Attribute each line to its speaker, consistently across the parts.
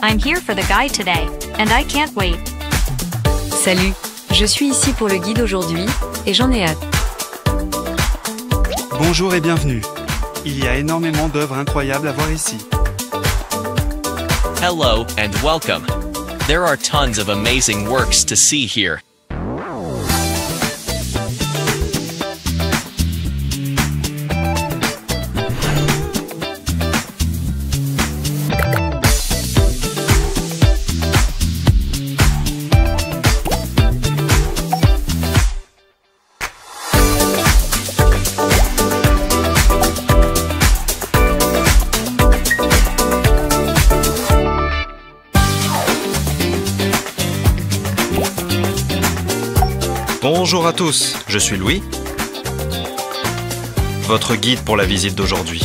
Speaker 1: I'm here for the guide today, and I can't wait.
Speaker 2: Salut, je suis ici pour le guide aujourd'hui, et j'en ai hâte.
Speaker 3: Bonjour et bienvenue. Il y a énormément d'œuvres incroyables à voir ici.
Speaker 4: Hello and welcome. There are tons of amazing works to see here.
Speaker 5: Bonjour à tous, je suis Louis, votre guide pour la visite d'aujourd'hui.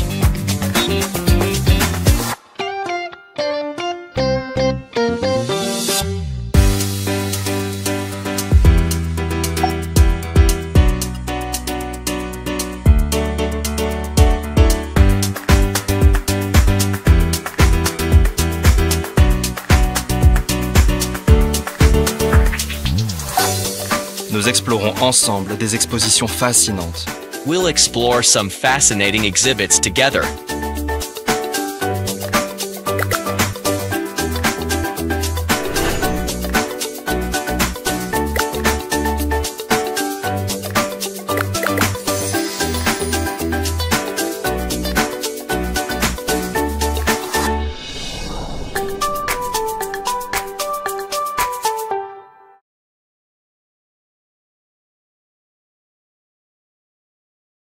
Speaker 5: Nous explorons ensemble des expositions fascinantes.
Speaker 4: We'll explore some fascinating exhibits together.